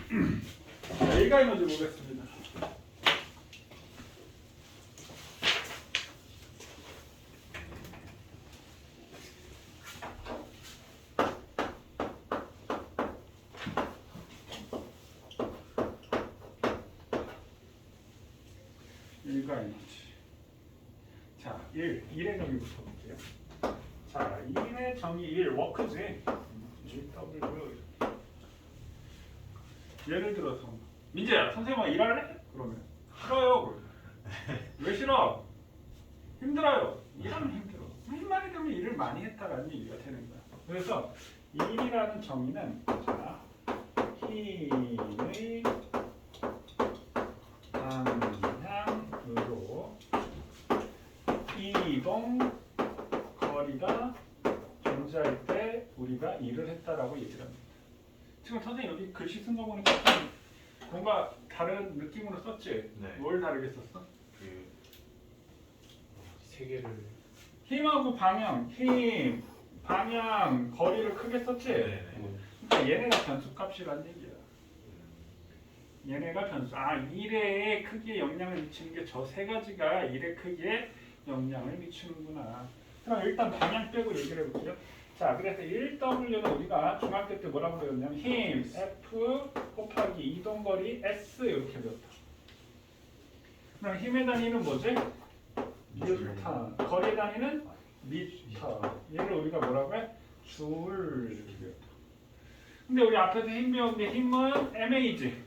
A가 에너지 보겠습니다. A가 에너지. 자, 1의 정의부터 볼게요. 자, 1의 정의 1, 워크지. GW. 예를 들어서 민재야, 선생님아 일할래? 그러면 싫어요. 그러면. 왜 싫어? 힘들어요. 일하면 힘들어. 무슨 말이 되면 일을 많이 했다라는 얘기가 되는 거야. 그래서 일이라는 정의는 자, 힘의 방향으로 이동 거리가 존재할 때 우리가 일을 했다라고 얘기를 합니다. 지금 선생님 여기 글씨 쓴 거 보니까 좀 뭔가 다른 느낌으로 썼지? 네. 뭘 다르게 썼어? 세 개를. 힘하고 방향, 힘, 방향, 거리를 크게 썼지? 네네. 그러니까 얘네가 변수값이란 얘기야. 얘네가 변수. 아, 일의 크기에 영향을 미치는 게 저 세 가지가 일의 크기에 영향을 미치는구나. 그럼 일단 방향 빼고 얘기를 해볼게요. 자, 그래서 1W는 우리가 중학교 때 뭐라고 배웠냐면 힘, F 곱하기 이동거리 S 이렇게 배웠다. 그럼 힘의 단위는 뭐지? 뉴턴. 거리의 단위는 미터. 얘를 우리가 뭐라고 해? 줄 이렇게 배웠다. 근데 우리 앞에서 힘 배웠는데 힘은 MA지.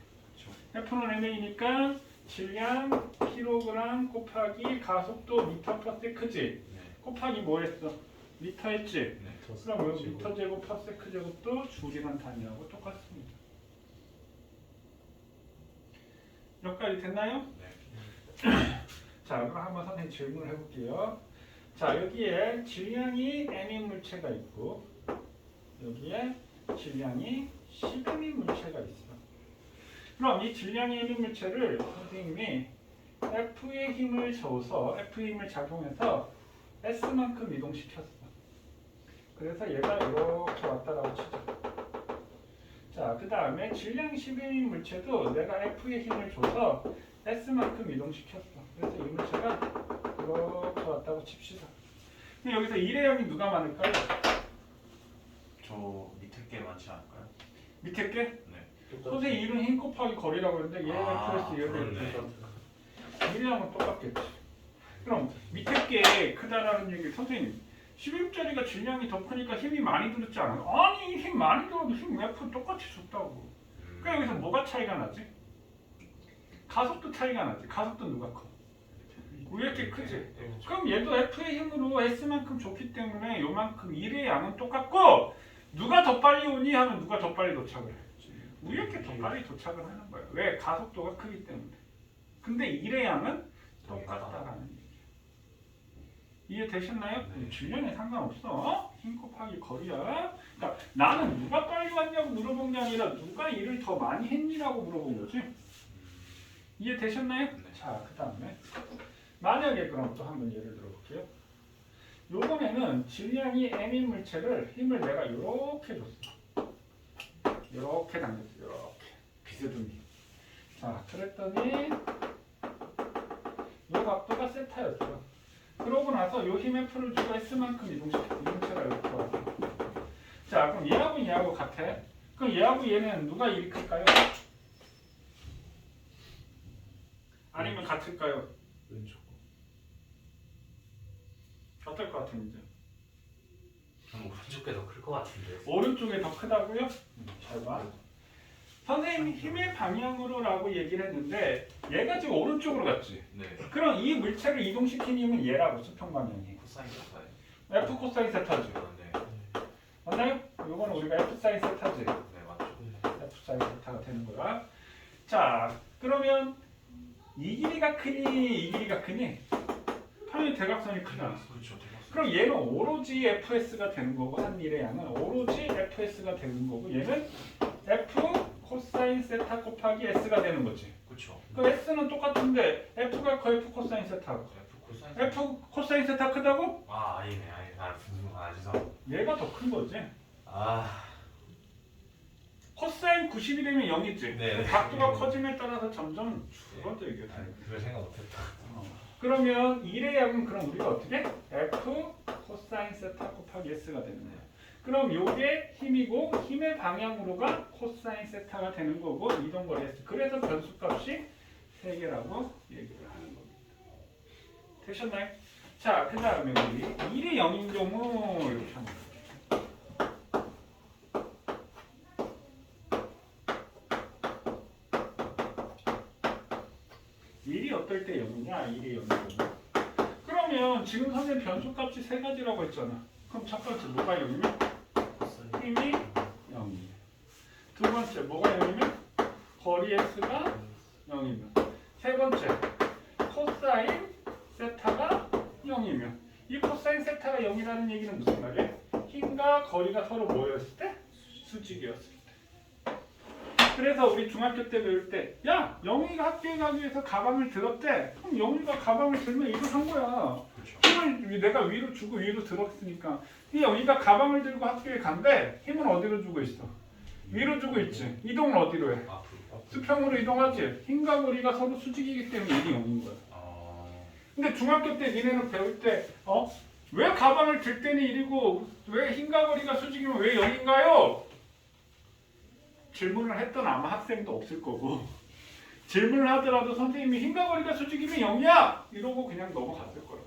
F는 MA니까 질량 킬로그램 곱하기 가속도 미터 퍼 세크지. 곱하기 뭐 했어? 미터 했지? 네. 그럼 여기 미터 제곱 퍼 세크 제곱도 줄이란 단위하고 똑같습니다. 여기까지 됐나요? 네. 자, 그럼 한번 선생님 질문을 해볼게요. 자, 여기에 질량이 M인 물체가 있고 여기에 질량이 10M인 물체가 있어. 그럼 이 질량이 M인 물체를 선생님이 F의 힘을 줘서 F의 힘을 작용해서 S만큼 이동시켰어. 그래서 얘가 이렇게 왔다라고 치죠. 자, 그 다음에 질량 10M인 물체도 내가 F의 힘을 줘서 S만큼 이동시켰어. 그래서 이 물체가 이렇게 왔다고 칩시다. 근데 여기서 1의 영이 누가 많을까요? 저 밑에 게 많지 않을까요? 밑에 게? 네. 선생님 1은 힘 곱하기 거리라고 그러는데 얘가 플러스 얘가 그렇네. 1의 영은 똑같겠지. 그럼 밑에 게 크다라는 얘기 선생님 11짜리가 질량이 더 크니까 힘이 많이 들었지 않아요? 아니 힘 많이 들어도 힘 F 똑같이 줬다고. 그러니까 여기서 뭐가 차이가 나지? 가속도 차이가 나지. 가속도 누가 커? 위에 게 크지? 그럼 얘도 F의 힘으로 S만큼 줬기 때문에 요만큼 1의 양은 똑같고 누가 더 빨리 오니 하면 누가 더 빨리 도착을 해? 위에 게 더 빨리 도착을 하는 거야. 왜? 가속도가 크기 때문에. 근데 1의 양은 똑같다라는 얘기야. 이해되셨나요? 네. 질량에 상관없어. 힘 곱하기 거리야. 그러니까 나는 누가 빨리 왔냐고 물어본 게 아니라 누가 일을 더 많이 했니라고 물어본 거지. 이해되셨나요? 네. 자, 그 다음에 만약에 그럼 또 한번 예를 들어볼게요. 요번에는 질량이 M인 물체를 힘을 내가 이렇게 줬어. 이렇게 당겼어. 이렇게 비스듬히. 자, 그랬더니 이 각도가 세타였어. 그러고 나서 요 힘의 F를 주고 S만큼 이동시켰어. 이 물체가 이렇게 왔어. 자, 그럼 얘하고 얘하고 같아. 그럼 얘하고 얘는 누가 일이 클까요? 아니면 같을까요? 왼쪽. 어떨 것 같은지. 저는 오른쪽 게 더 클 것 같은데. 오른쪽에 더 크다고요? 잘 봐. 선생님이 힘의 방향으로라고 얘기를 했는데 얘가 지금 오른쪽으로 갔지. 네. 그럼 이 물체를 이동시킨 힘은 얘라고 수평 방향이. 코사인 코사인. F 코사인 세타죠. 네. 맞나요? 요거는 우리가 F 사인 세타지. 네 맞죠. F 사인 세타가 되는 거야. 자, 그러면 이 길이가 크니 이 길이가 크니? 당연히 대각선이 크잖아. 그렇죠. 그럼 얘는 오로지 FS가 되는 거고 한 일의 양은 오로지 FS가 되는 거고 얘는 F 코사인 세타 곱하기 S가 되는 거지. 그렇죠. 그 S는 똑같은데 F가 커 F 코사인 세타고 F 코사인. F 코사인 세타 크다고? 아 아니네 아니 아 무슨 아 죄송. 얘가 더 큰 거지. 아 코사인 90이 되면 0이지. 네. 각도가 커짐에 따라서 점점 줄어들게 돼. 그걸 생각 못했다. 그러면 1의 양은 그럼 우리가 어떻게? F 코사인 세타 곱하기 S가 되는 거야. 그럼 요게 힘이고 힘의 방향으로가 코사인 세타가 되는 거고 이동거리 S. 그래서 변수값이 3개라고 얘기를 하는 겁니다. 되셨나요? 자, 그 다음에 우리 1의 0인 경우 이렇게 합니다. 일이 어떨 때 0이냐? 1이 0이고. 그러면 지금 선생님 변수값이 3가지라고 했잖아. 그럼 첫 번째 뭐가 0이면? 힘이 0이에요. 두 번째 뭐가 0이면? 거리 S가 0이면. 세 번째 코사인 세타가 0이면. 이 코사인 세타가 0이라는 얘기는 무슨 말이야? 힘과 거리가 서로 뭐였을 때? 수직이었을 때. 그래서 우리 중학교 때 배울 때, 야, 영희가 학교에 가기 위해서 가방을 들었대. 그럼 영희가 가방을 들면 이걸 한 거야. 힘을 내가 위로 주고 위로 들었으니까. 이 영희가 가방을 들고 학교에 간대. 힘은 어디로 주고 있어? 위로 주고 있지. 이동을 어디로 해? 수평으로 이동하지. 힘과 거리가 서로 수직이기 때문에 이게 0인 거야. 근데 중학교 때 니네는 배울 때, 왜 가방을 들 때는 1이고 왜 힘과 거리가 수직이면 왜 0인가요? 질문을 했던 아마 학생도 없을 거고 질문을 하더라도 선생님이 힘과 거리가 수직이면 0이야! 이러고 그냥 넘어갔을 거예요.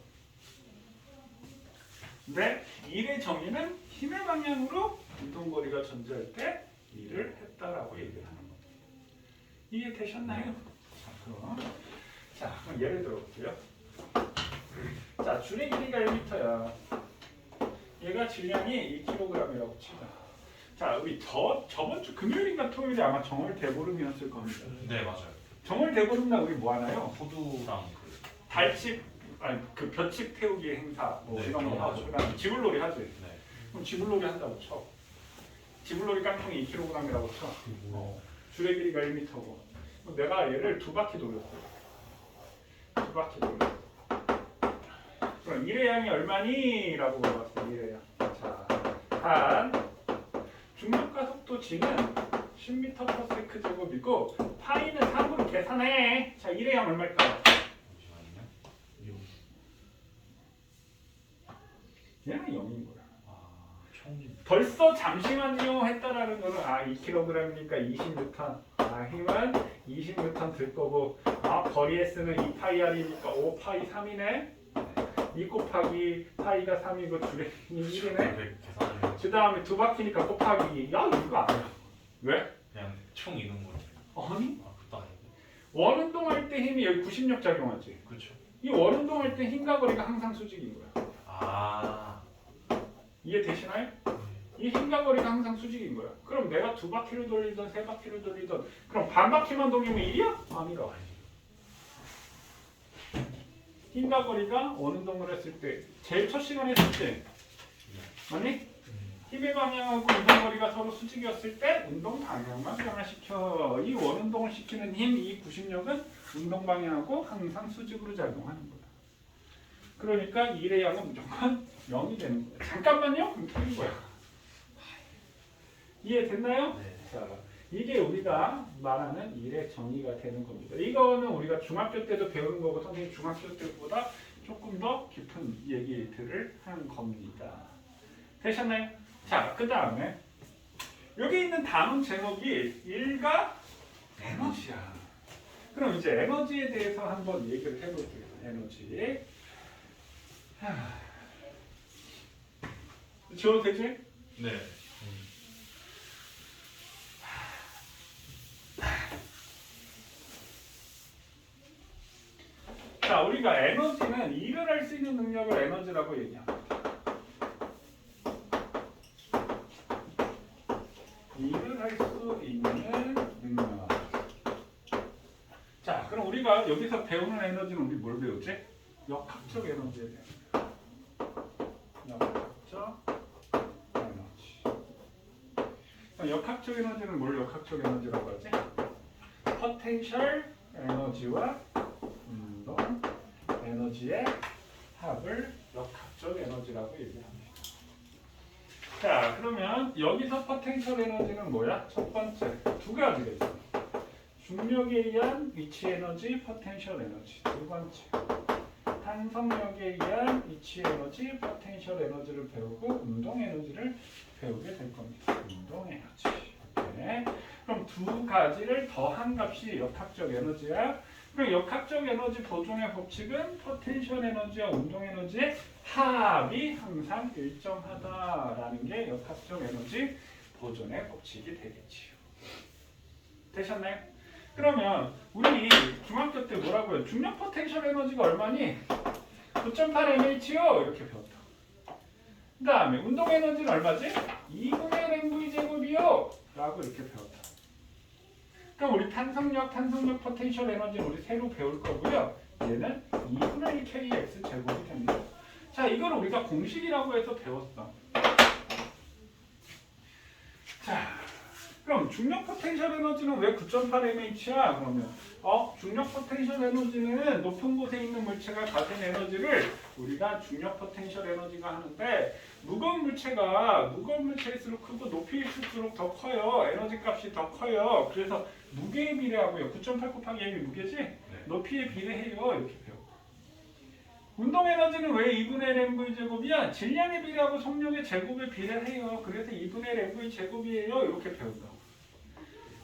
근데 1의 정의는 힘의 방향으로 이동거리가 존재할 때 1을 했다라고 얘기를 하는 겁니다. 이해되셨나요? 자, 그럼 예를 들어볼게요. 자, 줄의 길이가 1m야. 얘가 질량이 2kg이라고 치자. 자, 우리 저번 주 금요일인가 토요일에 아마 정월 대보름이었을 겁니다. 네, 맞아요. 정월 대보름날 우리 뭐 하나요? 호두랑 달칩, 아니 그 벼칩 태우기 행사 뭐 네, 이런 거 그런 거 하고 하죠. 그다음에 지불놀이 하지. 네. 그럼 지불놀이 한다고 쳐. 지불놀이 깡통이 2kg이라고 쳐. 줄의 길이가 1m고. 내가 얘를 2바퀴 돌렸어. 2바퀴 돌렸어. 그럼 1의 양이 얼마니? 라고 물어봤어. 1의 양. 자, 단 중력과 속도 g는 10m/s 제곱이고 파이는 3으로 계산해. 자, 1의 양 얼마일까요? 잠시만요. 얘는 0인 거야. 총이. 벌써 잠시만요 했다라는 거는 2kg이니까 20N. 힘은 20N 들 거고 거리 S는 2파이R이니까 5파이 3이네. 2 곱하기 파이가 3이고 줄의 1이네. 그 다음에 2바퀴니까 곱하기. 야, 이거 아니야. 왜? 그냥 총 이는 거예요. 아니, 그것도 아니고. 원운동할 때 힘이 여기 90력 작용하지. 그렇죠. 이 원운동할 때 힘과 거리가 항상 수직인 거야. 이해되시나요? 이 힘과 거리가 항상 수직인 거야. 그럼 내가 2바퀴를 돌리던 3바퀴를 돌리던 그럼 반바퀴만 돌리면 1이야? 아니라. 힘과 거리가 원운동을 했을 때 제일 첫 시간에 했을 때 아니? 힘의 방향하고 운동거리가 서로 수직이었을 때 운동 방향만 변화시켜. 이 원운동을 시키는 힘, 이 구심력은 운동 방향하고 항상 수직으로 작용하는 거야. 그러니까 1의 양은 무조건 0이 되는 거야. 잠깐만요? 그럼 틀린 거야. 이해됐나요? 네. 자, 이게 우리가 말하는 1의 정의가 되는 겁니다. 이거는 우리가 중학교 때도 배우는 거고 선생님 중학교 때보다 조금 더 깊은 얘기들을 하는 겁니다. 되셨나요? 자, 그 다음에 여기 있는 단원 제목이 1과 에너지야. 그럼 이제 에너지에 대해서 한번 얘기를 해볼게요. 에너지. 지워도 되지? 네. 자, 우리가 에너지는 일을 할 수 있는 능력을 에너지라고 얘기합니다. 일을 할 수 있는 능력. 자, 그럼 우리가 여기서 배우는 에너지는 우리 뭘 배우지? 역학적 에너지에 대한 역학적 에너지. 그럼 역학적 에너지는 뭘 역학적 에너지라고 하지? 포텐셜 에너지와 운동 에너지의 합을 역학적 에너지라고 얘기합니다. 자, 그러면 여기서 포텐셜 에너지는 뭐야? 첫 번째 두 가지가 있어. 중력에 의한 위치 에너지, 포텐셜 에너지. 두 번째 탄성력에 의한 위치 에너지, 포텐셜 에너지를 배우고 운동 에너지를 배우게 될 겁니다. 운동 에너지. 오케이. 그럼 두 가지를 더한 값이 역학적 에너지야. 그럼 역학적 에너지 보존의 법칙은 포텐셜 에너지와 운동 에너지의 합이 항상 일정하다라는 게 역학적 에너지 보존의 법칙이 되겠지요. 되셨나요? 그러면 우리 중학교 때 뭐라고요? 중력 포텐셜 에너지가 얼마니? 9.8 mH요 이렇게 배웠다. 그 다음에 운동 에너지는 얼마지? 2분의 mv 제곱이요 라고 이렇게 배웠다. 그럼 우리 탄성력 포텐셜 에너지는 우리 새로 배울 거고요. 얘는 2분의 1 kx 제곱이 됩니다. 자, 이걸 우리가 공식이라고 해서 배웠어. 자, 그럼 중력 포텐셜 에너지는 왜 9.8 mH야? 그러면 중력 포텐셜 에너지는 높은 곳에 있는 물체가 가진 에너지를 우리가 중력 포텐셜 에너지가 하는데 무거운 물체일수록 크고 높이일수록 더 커요. 에너지 값이 더 커요. 그래서 무게에 비례하고요. 9.8 곱하기 m이 무게지? 높이에 비례해요. 이렇게 배워. 운동 에너지는 왜 2분의 1 mv 제곱이야? 질량에 비례하고 속력의 제곱에 비례해요. 그래서 2분의 1 mv 제곱이에요. 이렇게 배운다.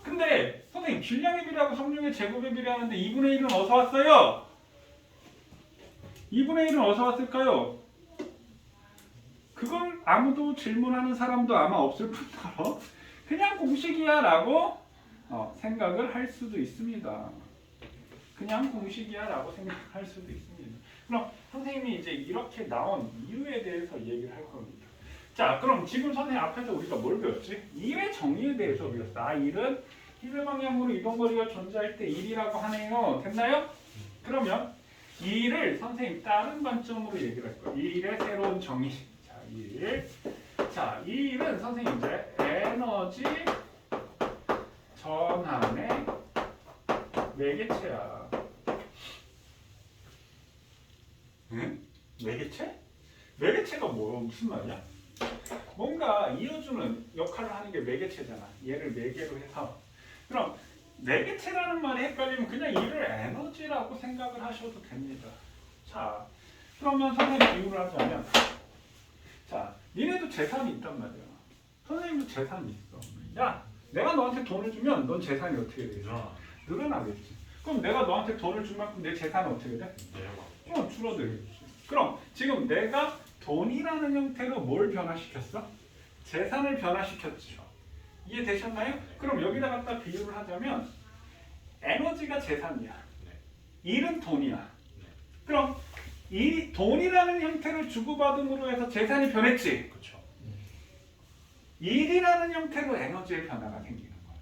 근데 선생님 질량에 비례하고 속력의 제곱에 비례하는데 2분의 1은 어디서 왔어요? 2분의 1은 어디서 왔을까요? 그걸 아무도 질문하는 사람도 아마 없을 뿐더러 그냥 공식이야 라고 생각을 할 수도 있습니다. 그냥 공식이야 라고 생각할 수도 있습니다. 그럼 선생님이 이제 이렇게 나온 이유에 대해서 얘기를 할 겁니다. 자, 그럼 지금 선생님 앞에서 우리가 뭘 배웠지? 일의 정의에 대해서 배웠어. 일은 일의 방향으로 이동거리가 존재할 때 일이라고 하네요. 됐나요? 그러면 일을 선생님 다른 관점으로 얘기를 할 거예요. 일의 새로운 정의. 자, 일. 자, 이 일은 선생님 이제 에너지 전환의 매개체야. 응? 매개체? 매개체가 무슨 말이야? 뭔가 이어주는 역할을 하는 게 매개체잖아. 얘를 매개로 해서. 그럼 매개체라는 말이 헷갈리면 그냥 이를 에너지라고 생각을 하셔도 됩니다. 자, 그러면 선생님 비유를 하자면, 자, 니네도 재산이 있단 말이야. 선생님도 재산이 있어. 야, 내가 너한테 돈을 주면 넌 재산이 어떻게 되지? 늘어나겠지. 그럼 내가 너한테 돈을 준 만큼 내 재산은 어떻게 돼? 줄어들겠지. 그럼 지금 내가 돈이라는 형태로 뭘 변화시켰어? 재산을 변화시켰죠. 이해되셨나요? 그럼 여기다 갖다 비유를 하자면 에너지가 재산이야. 일은 돈이야. 그럼 이 돈이라는 형태를 주고받음으로 해서 재산이 변했지. 그렇죠. 일이라는 형태로 에너지의 변화가 생기는 거야.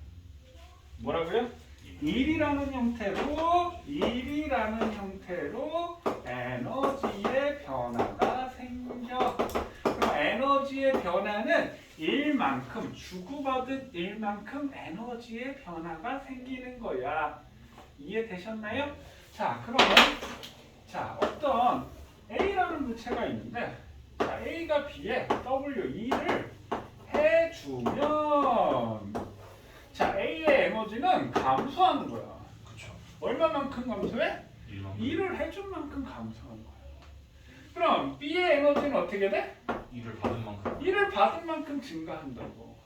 뭐라고요? 일이라는 형태로 에너지의 변화가 생겨. 그럼 에너지의 변화는 일만큼 주고받은 일만큼 에너지의 변화가 생기는 거야. 이해되셨나요? 자, 그러면 어떤 A라는 물체가 있는데 자, A가 B에 W2를 해주면 자, A의 에너지는 감소하는 거야. 그렇죠. 얼마만큼 감소해? 2를 해준 만큼 감소하는 거야. 그럼 B의 에너지는 어떻게 돼? 2를 받은 만큼 증가한다고.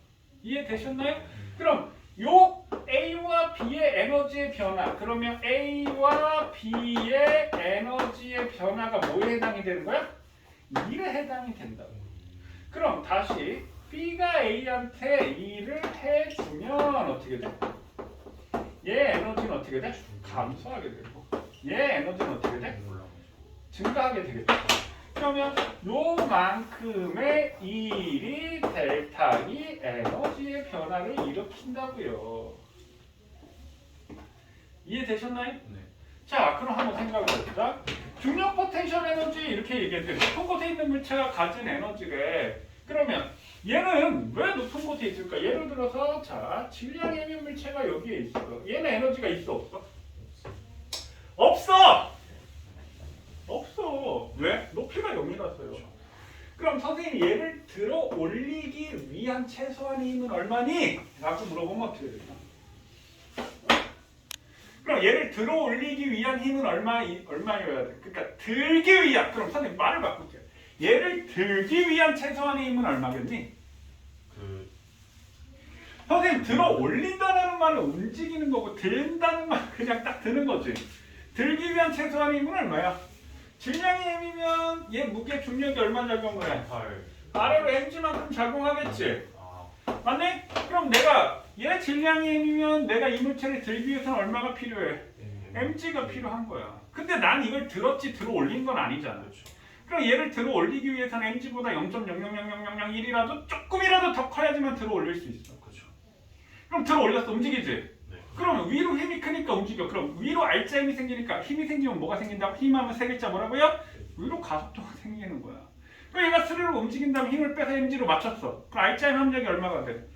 이해되셨나요? 그럼 요 A와 B의 에너지의 변화, 그러면 A와 B의 에너지의 변화가 뭐에 해당이 되는 거야? 2에 해당이 된다고. 그럼 다시 B가 A한테 2를 해주면 어떻게 돼? 얘 에너지는 어떻게 돼? 감소하게 되고 얘 에너지는 어떻게 돼? 증가하게 되겠죠. 그러면 요만큼의 일이 델타 E 에너지의 변화를 일으킨다고요. 이해되셨나요? 네. 자, 그럼 한번 생각해 봅시다. 중력 포텐셜 에너지 이렇게 얘기했는데 높은 곳에 있는 물체가 가진 에너지래. 그러면 얘는 왜 높은 곳에 있을까? 예를 들어서 자, 질량의 있는 물체가 여기에 있어. 얘는 에너지가 있어 없어? 없어! 없어. 왜? 높이가 0이라서요. 그럼 선생님이 얘를 들어 올리기 위한 최소한의 힘은 얼마니? 라고 물어보면 어떻게 될까? 그럼 얘를 들어 올리기 위한 힘은 얼마여야 돼? 그러니까 들기 위한, 그럼 선생님 말을 바꿀게요. 얘를 들기 위한 최소한의 힘은 얼마겠니? 선생님 들어 올린다는 말은 움직이는 거고 든다는 말은 그냥 딱 드는 거지. 들기 위한 최소한의 힘은 얼마야? 질량의 힘이면 얘 무게 중력이 얼마 작용을 해? 아래로 mg만큼 작용하겠지. 맞네? 그럼 내가 얘 질량의 힘이면 내가 이물체를 들기 위해서는 얼마가 필요해? mg가 필요한 거야. 근데 난 이걸 들었지 들어 올린 건 아니잖아. 그럼 얘를 들어 올리기 위해서는 mg보다 0.000001이라도 조금이라도 더 커야지만 들어 올릴 수 있어. 그럼 들어 올렸어. 움직이지? 그럼 위로 힘이 크니까 움직여. 그럼 위로 알짜 힘이 생기니까 힘이 생기면 뭐가 생긴다고? 힘하면 세 글자 뭐라고요? 위로 가속도가 생기는 거야. 그럼 얘가 스르르 움직인 다음에 힘을 빼서 mg로 맞췄어. 그럼 알짜 힘 함량이 얼마가 돼?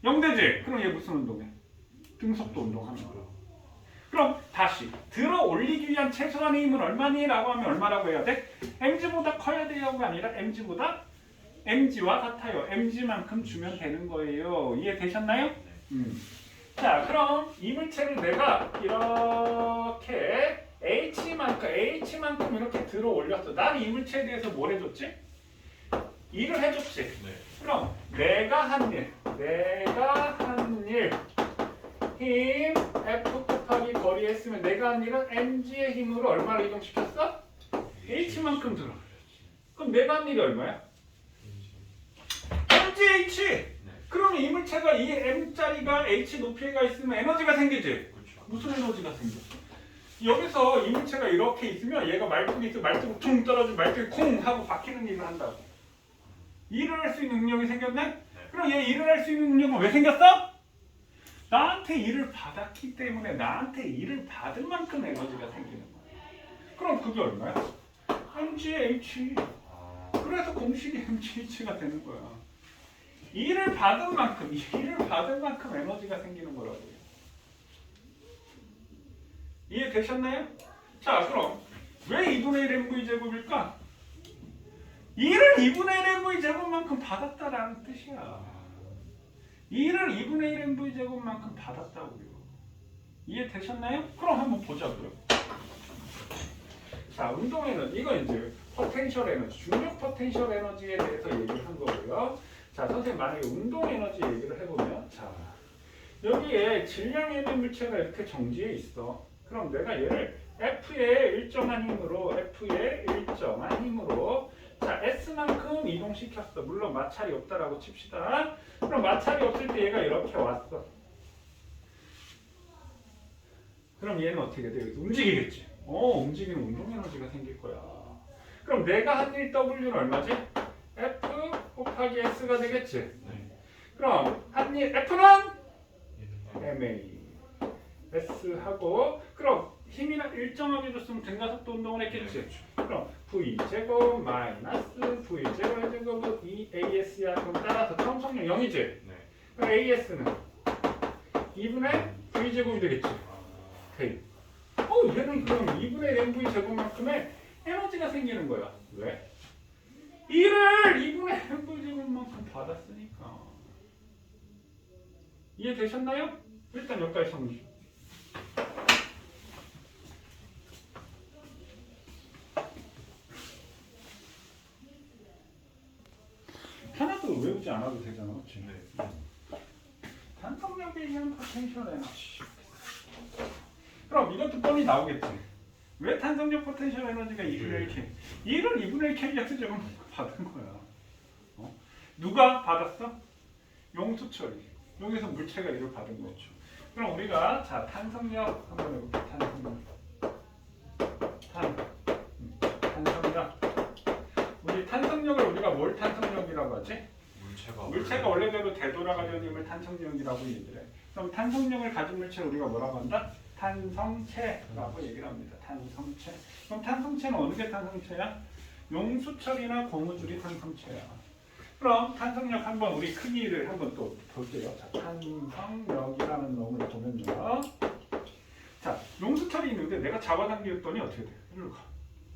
0되지? 그럼 얘 무슨 운동해? 등속도 운동하는 거야. 그럼 다시 들어 올리기 위한 최소한의 힘은 얼마니? 라고 하면 얼마라고 해야 돼? mg보다 커야 돼요가 아니라 mg와 같아요. mg만큼 주면 되는 거예요. 이해되셨나요? 자, 그럼 이물체를 내가 이렇게 h만큼 이렇게 들어 올렸어. 난 이물체에 대해서 뭘 해줬지? 일을 해줬지. 그럼 내가 한 일 힘 F 곱하기 거리 했으면 내가 한 일은 mg의 힘으로 얼마를 이동시켰어? h만큼 들어. 그럼 내가 한 일이 얼마야? mgh. 그러면 이물체가 이 m짜리가 h 높이에 가 있으면 에너지가 생기지? 무슨 에너지가 생겼어? 여기서 이물체가 이렇게 있으면 얘가 말뚝이 있으면 말뚝이 퉁 떨어지면 말뚝이 콩 하고 박히는 일을 한다고. 일을 할 수 있는 능력이 생겼네? 그럼 얘 일을 할 수 있는 능력은 왜 생겼어? 나한테 일을 받았기 때문에 나한테 일을 받은 만큼 에너지가 생기는 거야. 그럼 그게 얼마야? mgh. 그래서 공식이 mgh가 되는 거야. 일을 받은 만큼 에너지가 생기는 거라고요. 이해되셨나요? 자, 그럼 왜 2분의 1 mv 제곱일까? 일을 2분의 1 mv 제곱만큼 받았다라는 뜻이야. 일을 2분의 1 mv 제곱만큼 받았다고요. 이해되셨나요? 그럼 한번 보자고요. 자, 운동 에너지, 이거 이제 포텐셜 에너지, 중력 포텐셜 에너지에 대해서 얘기를 한 거고요. 자, 선생님 만약에 운동 에너지 얘기를 해보면, 자, 여기에 질량의 물체가 이렇게 정지해 있어. 그럼 내가 얘를 F의 일정한 힘으로, 자, S만큼 이동시켰어. 물론 마찰이 없다라고 칩시다. 그럼 마찰이 없을 때 얘가 이렇게 왔어. 그럼 얘는 어떻게 돼? 움직이겠지. 움직이는 운동 에너지가 생길 거야. 그럼 내가 한 일 W는 얼마지? F 곱하기 S가 되겠지? 그럼 한 일 F는? MA S하고, 그럼 힘이나 일정하게 줬으면 등가속도 운동을 했겠지? 그럼 V제곱 마이너스 V제곱 제곱은 2AS야. 그럼 따라서 청성력 0이지? 그럼 AS는 2분의 V제곱이 되겠지? 오케이. 얘는 그럼 2분의 mv 제곱만큼의 에너지가 생기는 거야. 왜? 일을 2분의 mv 제곱만큼 받았으니까. 이해되셨나요? 일단 여기까지 정리. 하나도 외우지 않아도 되잖아, 그렇지? 탄성력에 의한 포텐셜 에너지. 그럼 이것도 뻔히 나오겠지. 왜 탄성력 포텐셜 에너지가 2분의 1K? 1을 2분의 1Kx 제곱 받은 거야. 누가 받았어? 용수철이. 여기서 물체가 이를 받은 거죠. 그럼 우리가 자 탄성력 한번 해볼게요. 탄성력. 우리 탄성력을 우리가 뭘 탄성력이라고 하지? 물체가 원래대로 되돌아가려는 힘을 탄성력이라고 얘기를 해. 그럼 탄성력을 가진 물체를 우리가 뭐라고 한다? 탄성체라고 얘기를 합니다. 탄성체. 그럼 탄성체는 어느 게 탄성체야? 용수철이나 고무줄이 탄성체야. 그럼 탄성력 한번 우리 크기를 한번 또 볼게요. 자, 탄성력이라는 놈을 보면요. 자, 용수철이 있는데 내가 잡아당겼더니 어떻게 돼? 이리로 가.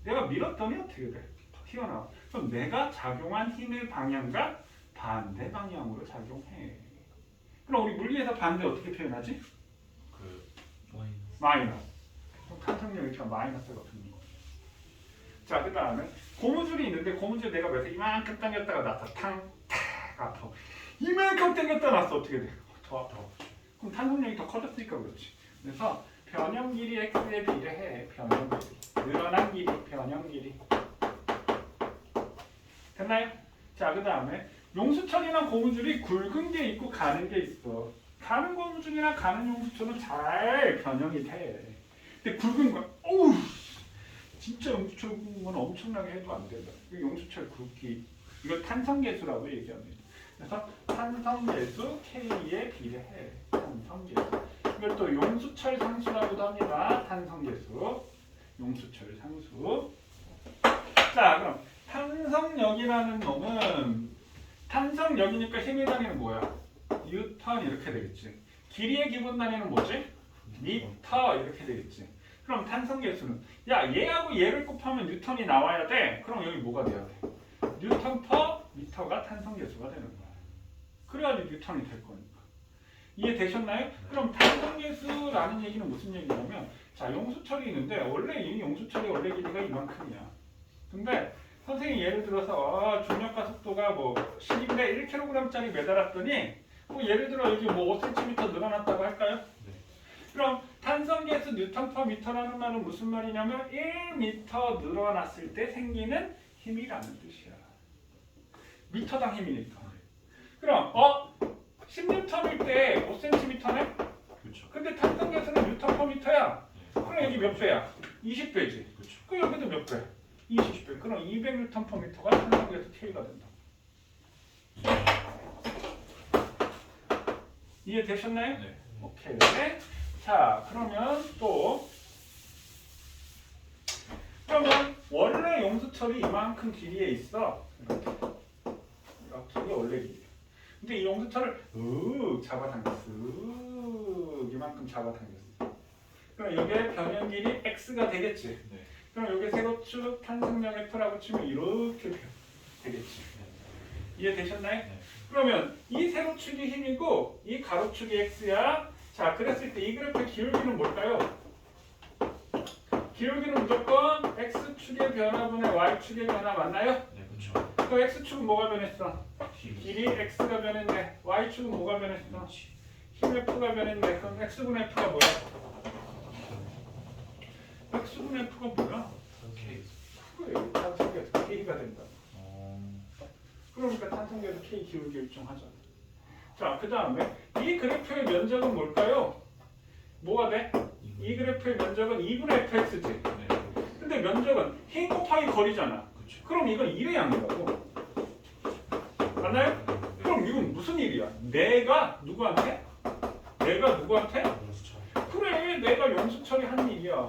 내가 밀었더니 어떻게 돼? 튀어나와. 그럼 내가 작용한 힘의 방향과 반대 방향으로 작용해. 그럼 우리 물리에서 반대 어떻게 표현하지? 그 마이너스. 그럼 탄성력이니까 마이너스가 붙는 거야. 자, 그 다음에 고무줄이 있는데 고무줄 내가 몇에 이만큼 당겼다가 놨다. 탁 아파. 이만큼 당겼다 놨어. 어떻게 돼? 더 아파. 그럼 탄성력이 더 커졌으니까 그렇지. 그래서 변형 길이 x에 비례해. 변형 길이. 늘어난 길이, 변형 길이. 됐나요? 자, 그 다음에 용수철이나 고무줄이 굵은 게 있고 가는 게 있어. 가는 고무줄이나 가는 용수철은 잘 변형이 돼. 근데 굵은 거, 어우, 진짜 용수철 굵은 건 엄청나게 해도 안 된다. 이거 용수철 굵기. 이거 탄성계수라고 얘기합니다. 그래서 탄성계수 K에 비례해. 탄성계수. 이걸 또 용수철 상수라고도 합니다. 탄성계수. 용수철 상수. 자, 그럼 탄성력이라는 놈은 탄성력이니까 힘의 단위는 뭐야? 뉴턴 이렇게 되겠지. 길이의 기본 단위는 뭐지? 미터 이렇게 되겠지. 그럼 탄성계수는 야 얘하고 얘를 곱하면 뉴턴이 나와야 돼. 그럼 여기 뭐가 돼야 돼? 뉴턴 퍼 미터가 탄성계수가 되는 거야. 그래야지 뉴턴이 될 거니까. 이해되셨나요? 그럼 탄성계수라는 얘기는 무슨 얘기냐면 자 용수철이 있는데 원래 이 용수철의 원래 길이가 이만큼이야. 근데 선생님이 예를 들어서 중력과 속도가 뭐 10인데 1kg짜리 매달았더니 뭐 예를 들어 이게 뭐 5cm 늘어났다고 할까요? 네. 그럼 탄성계수 뉴턴 퍼 미터라는 말은 무슨 말이냐면 1m 늘어났을 때 생기는 힘이라는 뜻이야. 미터당 힘이니까. 그럼 10N일 때 5cm네? 그렇죠. 근데 탄성계수는 뉴턴 퍼 미터야. 네. 그럼 여기 몇 배야? 20배지. 그렇죠. 그럼 여기도 몇 배? 20배. 그럼 200Nm/m가 탄성계수 K가 된다. 이해되셨나요? 네. 오케이. 자, 그러면 또 그러면 원래 용수철이 이만큼 길이에 있어. 이게 원래 길이야. 근데 이 용수철을 잡아당겼어. 이만큼 잡아당겼어. 그럼 여기에 변형 길이 x가 되겠지. 네. 그럼 여기 세로축 탄성력 F라고 치면 이렇게 되겠지. 이해되셨나요? 네. 그러면 이 세로축이 힘이고 이 가로축이 x야. 자, 그랬을 때 이 그래프의 기울기는 뭘까요? 기울기는 무조건 x축의 변화분의 y축의 변화 맞나요? 네. 그렇죠. 그 x축은 뭐가 변했어? 길이 x가 변했네. y축은 뭐가 변했어? 힘 f가 변했네. 그럼 x분의 f가 뭐야? x분의 f가 뭐야? K. 그래, 탄성계수 k가 된다. 어. 그러니까 탄성계수 k 기울기 일정하잖아. 자, 그 다음에 이 그래프의 면적은 뭘까요? 뭐가 돼? 이 그래프의 면적은 2분의 fx지. 네. 근데 면적은 힘 곱하기 거리잖아. 그렇죠. 그럼 이건 1의 양이라고. 맞나요? 그럼 이건 무슨 일이야? 내가 누구한테? 내가 누구한테? 용수철. 그래, 내가 용수철이 한 일이야.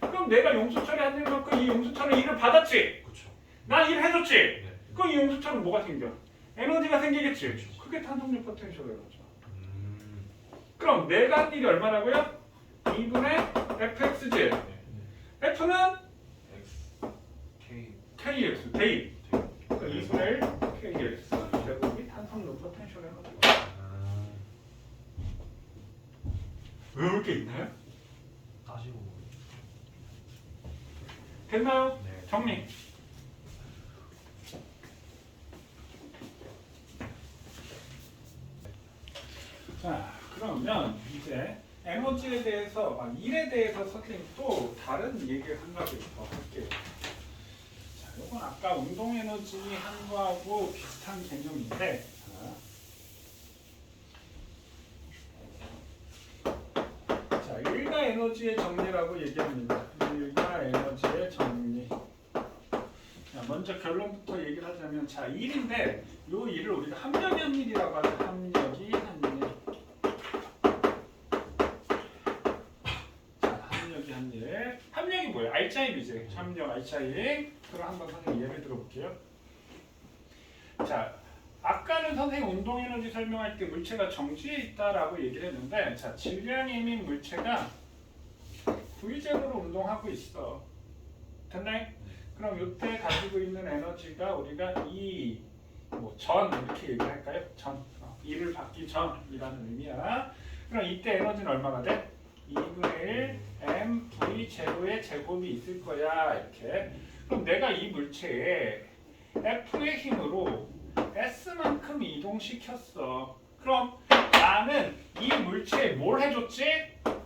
그럼 내가 용수철이 한 일만큼 이 용수철은 일을 받았지. 그렇죠. 난 일 해줬지. 네. 그럼 이 용수철은 뭐가 생겨? 에너지가 생기겠지. 그게 탄성력 포텐셜 에너지. 그럼 내가 한 일이 얼마라고요? 2분의 fx지. 네. f는 X. K. kx, 데이. 그러니까 2분의 1 kx 제곱이 탄성력 포텐셜 에너지가. 외울 게 있나요? 따지고. 됐나요? 네. 정리. 자, 그러면 이제 에너지에 대해서, 일에 대해서 선생님 또 다른 얘기를 한 가지 더 할게요. 자, 이건 아까 운동 에너지 한 거하고 비슷한 개념인데, 자, 일가 에너지의 정리라고 얘기합니다. 일가 에너지의 정리. 자, 먼저 결론부터 얘기를 하자면, 자, 일인데, 요 일을 우리가 합력이 한 일이라고 하죠. 합력이 한 일. 합력이 뭐예요? 알차임이지. 합력, 알차임. 그럼 한번 선생님 예를 들어볼게요. 자, 아까는 선생님 운동에너지 설명할 때 물체가 정지해 있다라고 얘기를 했는데, 자, 질량이 있는 물체가 V제로로 운동하고 있어. 됐나요? 그럼 이때 가지고 있는 에너지가 우리가 전 이렇게 얘기할까요? E를 받기 전이라는 의미야. 그럼 이때 에너지는 얼마가 돼? 2분의 1 mv 제로의 제곱이 있을 거야. 이렇게. 그럼 내가 이 물체에 F의 힘으로 S만큼 이동시켰어. 그럼 나는 이 물체에 뭘 해줬지?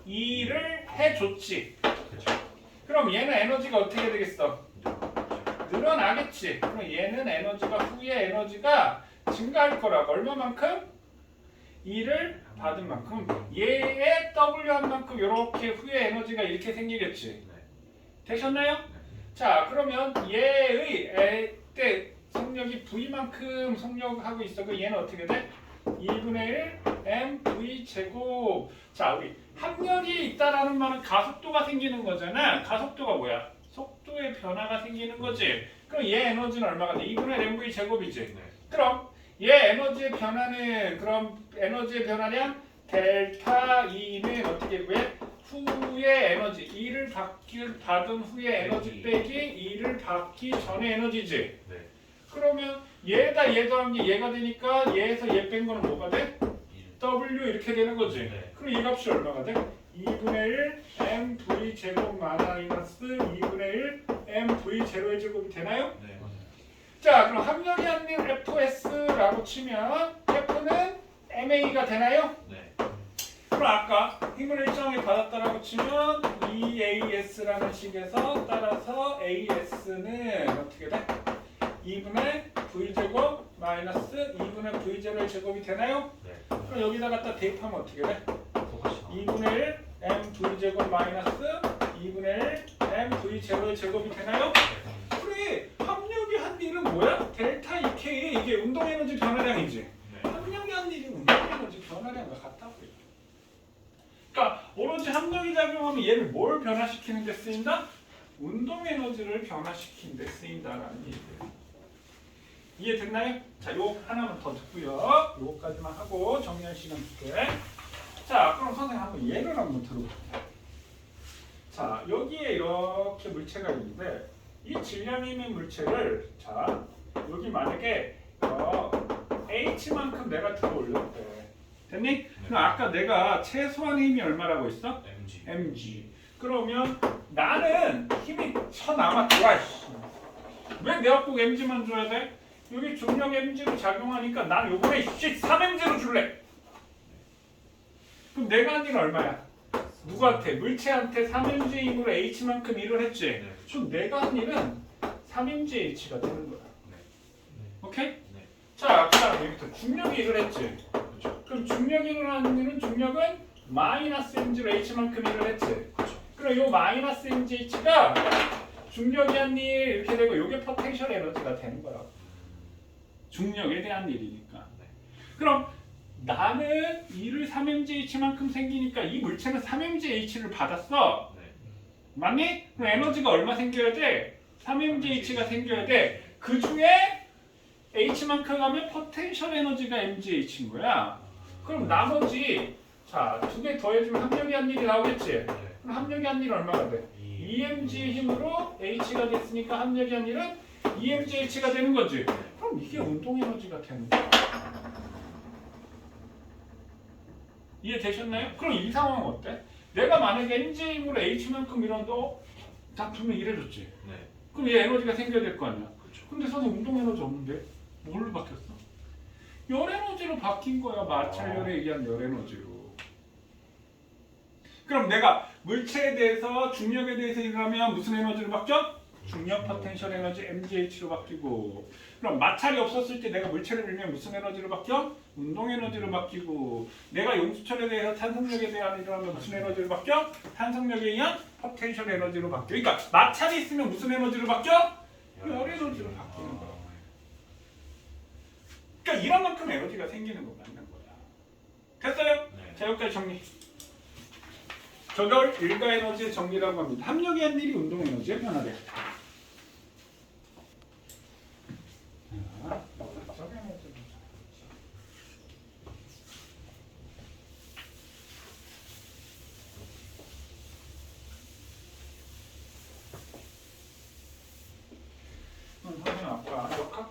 E를 해줬지. 그렇죠. 그럼 얘는 에너지가 어떻게 되겠어? 늘어나겠지. 그럼 얘는 후에 에너지가 증가할 거라고. 얼마만큼? E를 받은 만큼. 얘의 W한 만큼 이렇게 후에 에너지가 이렇게 생기겠지. 되셨나요? 자, 그러면 얘의 때 속력이 V만큼 속력하고 있어. 그 얘는 어떻게 돼? 2분의 1 mv 제곱. 자, 우리 합력이 있다라는 말은 가속도가 생기는 거잖아. 가속도가 뭐야? 속도의 변화가 생기는 거지. 그럼 얘 에너지는 얼마가 돼? 2분의 1 mv 제곱이지. 그럼 얘 에너지의 변화는 에너지의 변화량 델타 E는 어떻게 구해? 후의 에너지 E를 받은 후의 에너지 빼기 E를 받기 전의 에너지지. 네. 그러면 얘에다 얘 더한 게 얘가 되니까 얘에서 얘 뺀 거는 뭐가 돼? W 이렇게 되는 거지. 네. 그럼 이 값이 얼마가 돼? 2분의 1 mv 제곱 마이너스 2분의 1 mv 제로의 제곱이 되나요? 네. 자, 그럼 합력이 아닌 FS라고 치면 F는 MA가 되나요? 네. 그럼 아까 힘을 일정하게 받았다라고 치면 EAS라는 식에서 따라서 AS는 어떻게 돼? 2분의 V제곱 마이너스 2분의 V0의 제곱이 되나요? 네. 그럼 여기다 갖다 대입하면 어떻게 돼? 똑같이 2분의 1 mV제곱 마이너스 2분의 1 mV0의 제곱이 되나요? 그래, 합력이 한 일은 뭐야? 델타 EK 이게 운동에너지 변화량이지. 합력이 한 일이 운동에너지 변화량과 같다고요. 그러니까 오로지 합력이 작용하면 얘를 뭘 변화시키는 데 쓰인다? 운동에너지를 변화시키는 데 쓰인다라는 얘기예요. 이해됐나요? 자, 요거 하나만 더 듣고요. 요거까지만 하고 정리할 시간 줄게. 자, 그럼 선생님 한번 예를 한번 들어볼게요. 자, 여기에 이렇게 물체가 있는데 이 질량 있는 물체를 자, 여기 만약에 H만큼 내가 들어 올렸대. 됐니? 그럼 아까 내가 최소한 힘이 얼마라고 했어? mg. 그러면 나는 힘이 남았더라. 왜 내가 꼭 mg만 줘야 돼? 여기 중력 mg로 작용하니까 난 요번에 3mg로 줄래. 그럼 내가 한 일은 얼마야? 누구한테? 물체한테 3mg 힘으로 h만큼 일을 했지. 네. 그럼 내가 한 일은 3mg h가 되는 거야. 오케이? 네. 자, 그다음 여기부터 중력이 일을 했지. 그럼 중력이 일어나는 일은 중력은 마이너스 mg로 h만큼 일을 했지. 그럼 요 마이너스 mgh가 중력이 한 일 이렇게 되고 요게 포텐셜 에너지가 되는 거야. 중력에 대한 일이니까. 그럼 나는 일을 3mgh만큼 생기니까 이 물체는 3mgh를 받았어. 맞니? 그럼 에너지가 얼마 생겨야 돼? 3mgh가 생겨야 돼. 그 중에 h만큼 하면 포텐셜 에너지가 mgh인 거야. 그럼 나머지 자, 두 개 더해주면 합력이 한 일이 나오겠지? 그럼 합력이 한 일은 얼마가 돼? 2mg 힘으로 h가 됐으니까 합력이 한 일은 2mgh가 되는 거지. 그럼 이게 운동 에너지가 되는 거야. 이해되셨나요? 그럼 이 상황은 어때? 내가 만약에 mg 힘으로 h만큼 이런데 다 분명 이래줬지. 그럼 얘 에너지가 생겨야 될 거 아니야. 근데 선생님 운동 에너지 없는데? 뭘로 바뀌었어? 열 에너지로 바뀐 거야. 마찰열에 의한 열 에너지로. 그럼 내가 물체에 대해서 중력에 대해서 일하면 무슨 에너지로 바뀌어? 중력 포텐셜 에너지 mgh로 바뀌고. 그럼 마찰이 없었을 때 내가 물체를 밀면 무슨 에너지로 바뀌어? 운동 에너지로 바뀌고. 내가 용수철에 대해서 탄성력에 대한 일을 하면 무슨 에너지로 바뀌어? 탄성력에 의한 포텐셜 에너지로 바뀌어. 그러니까 마찰이 있으면 무슨 에너지로 바뀌어? 열 에너지로 바뀌는 거야. 그러니까 이런 만큼 에너지가 생기는 거 맞는 거야. 됐어요? 자, 여기까지 정리. 저걸 일가 에너지의 정리라고 합니다. 합력이 한 일이 운동 에너지의 변화래.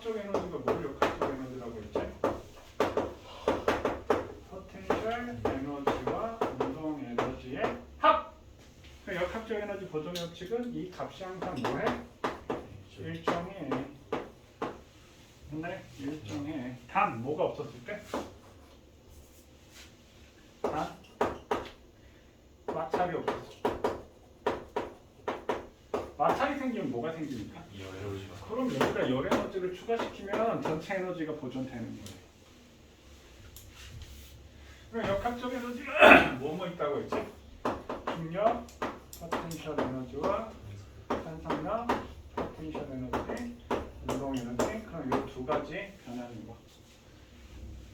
역학적 에너지가 뭘 역학적 에너지라고 했지? 포텐셜 에너지와 운동 에너지의 합! 그 역학적 에너지 보존의 법칙은 이 값이 항상 뭐해? 일종의 단 뭐가 없었을 때? 단 마찰이 없었어. 마찰이 생기면 뭐가 생깁니까? 에너지가. 그럼 여기다 열 에너지를 추가시키면 전체 에너지가 보존되는 거예요. 그럼 역학적 에너지가 뭐뭐 있다고 했지? 중력, 포텐셜 에너지와 산성력, 포텐셜 에너지, 운동 에너지. 그럼 이 두 가지 변하는 거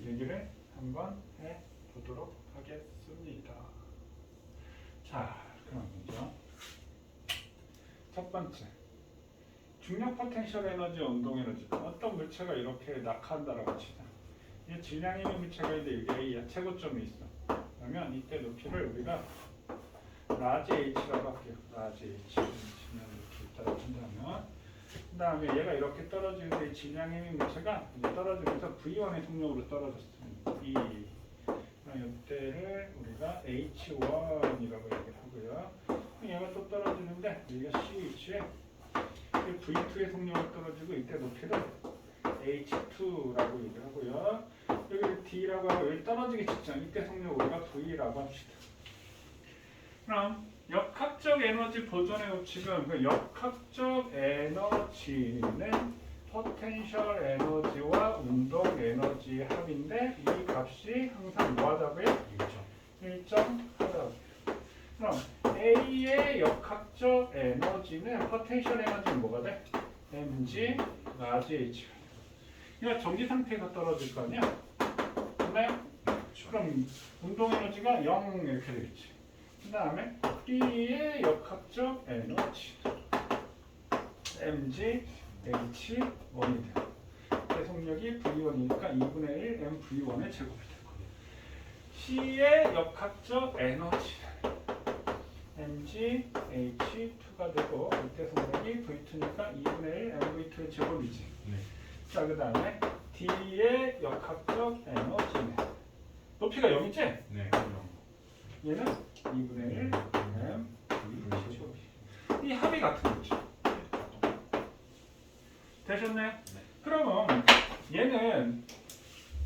얘기를 한번 해보도록 하겠습니다. 자, 그럼 먼저 첫 번째. 중력 포텐셜 에너지, 운동 에너지. 어떤 물체가 이렇게 낙하한다라고 치자. 이게 질량 있는 물체가 있는데 이게 A야. 최고점이 있어. 그러면 이때 높이를 우리가 라지 H라고 할게요. 라지 H. 그냥 이렇게 있다고 한다면, 그 다음에 얘가 이렇게 떨어지는데 이 질량 있는 물체가 이제 떨어지면서 V1의 속력으로 떨어졌어요. E. 그럼 이때를 우리가 H1이라고 얘기를 하고요. 얘가 또 떨어지는데 여기가 CH에 V2의 속력으로 떨어지고 이때 높이를 H2라고 얘기를 하고요. 여기 D라고 하고 여기 떨어지기 직전 이때 속력 우리가 V라고 합시다. 그럼 역학적 에너지 보존의 법칙은 그 역학적 에너지는 포텐셜 에너지와 운동 에너지의 합인데 이 값이 항상 뭐하다고요? 일정하다고요. 그럼 A의 역학적 에너지는 포텐셜 에너지는 뭐가 돼? mg 라지 h. 그러니까 정지 상태에서 떨어질 거 아니야? 맞나요? 그럼 운동 에너지가 0 이렇게 되겠지. 그 다음에 B의 역학적 에너지 mg h1이 돼. 배속력이 v1이니까 2분의 1 mv1의 제곱이 될 거예요. C의 역학적 에너지 mg h2가 되고 이때 속력이 v2니까 2분의 1 mv2의 제곱이지. 네. 자, 그 다음에 D의 역학적 에너지는 높이가 0이지? 네. 얘는 2분의 1 mv 제곱이. 이 합이 같은 거지. 되셨나요? 네. 그러면 얘는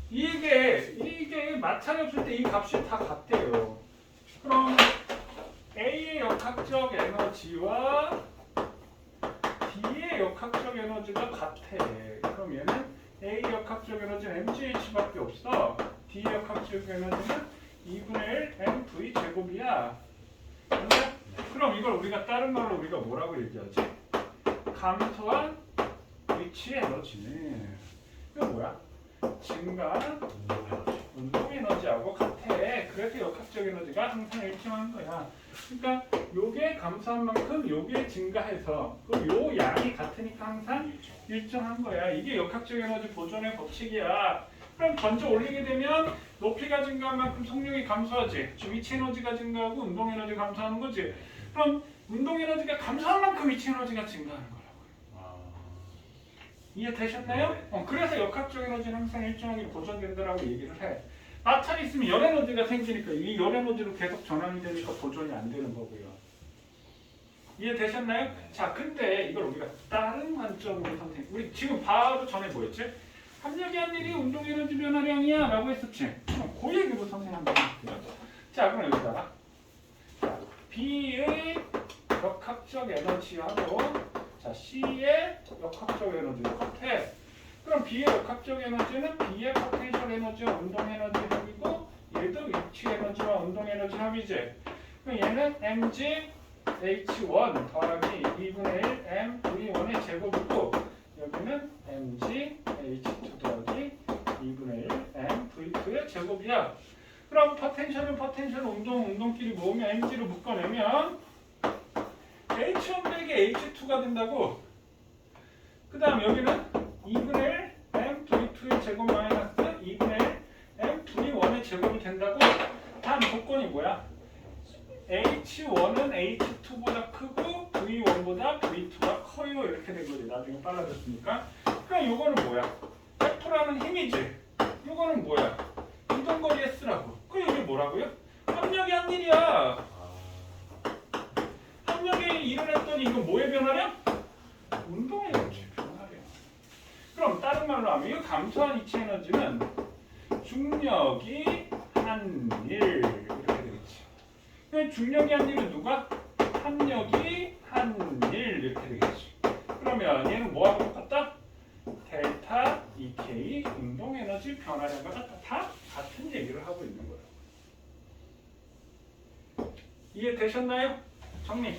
이게 마찰이 없을 때 이 값이 다 같대요. 그럼 A의 역학적 에너지와 D의 역학적 에너지가 같아. 그럼 얘는 A 역학적 에너지는 mgh밖에 없어. D 역학적 에너지는 2분의 1 mv 제곱이야. 근데 그럼 이걸 우리가 다른 말로 우리가 뭐라고 얘기하지? 감소한 위치 에너지네. 이거 뭐야? 증가한 운동 에너지하고 같아. 그래서 역학적 에너지가 항상 일정한 거야. 그러니까 요게 감소한 만큼 요게 증가해서 그럼 요 양이 같으니까 항상 일정한 거야. 이게 역학적 에너지 보존의 법칙이야. 그럼 던져 올리게 되면 높이가 증가한 만큼 속력이 감소하지. 위치 에너지가 증가하고 운동 에너지가 감소하는 거지. 그럼 운동 에너지가 감소한 만큼 위치 에너지가 증가하는 거라고요. 이해되셨나요? 네. 그래서 역학적 에너지는 항상 일정하게 보존된다라고 얘기를 해. 마찰이 있으면 열 에너지가 생기니까 이 열 에너지로 계속 전환이 되니까 보존이 안 되는 거고요. 이해되셨나요? 네. 자, 근데 이걸 우리가 다른 관점으로 선택. 우리 지금 바로 전에 뭐였지? 합력이 한 일이 운동 에너지 변화량이야 라고 했었지. 그럼 그 얘기로 선생 한번 해볼게요. 자, 그럼 여기다가 자, B의 역학적 에너지하고 자, C의 역학적 에너지 똑같아. 그럼 B의 역학적 에너지는 B의 포텐셜 에너지와 운동 에너지 합이고 얘도 위치 에너지와 운동 에너지 합이지. 그럼 얘는 mg h1 더하기 2분의 1 mv1의 제곱이고 여기는 mg h2 더하기 2분의 1 mv2의 제곱이야. 그럼 포텐셜은 포텐셜 운동끼리 모으면 mg로 묶어내면 h1 빼기 h2가 된다고. 그 다음 여기는 2분의 1 mv2의 제곱 마이너스 2분의 1 mv1의 제곱이 된다고. 다음 조건이 뭐야? h1은 h2보다 크고 v1보다 v2가 커요. 이렇게 된 거지. 나중에 빨라졌으니까. 그럼 요거는 뭐야? F라는 힘이지. 요거는 뭐야? 이동거리 S라고. 그럼 이게 뭐라고요? 합력이 한 일이야. 아, 합력이 일을 했더니 이거 뭐의 변화량? 운동의 에너지 변화량. 그럼 다른 말로 하면 이 감소한 이체 에너지는 중력이 한 일 이렇게 되겠지. 그럼 중력이 한 일은 누가? 합력이 한 일 이렇게 되겠지. 그러면 얘는 뭐하고 똑같다? 델타 EK 운동 에너지 변화량과 같다. 다 같은 얘기를 하고 있는 거예요. 이해되셨나요? 정리.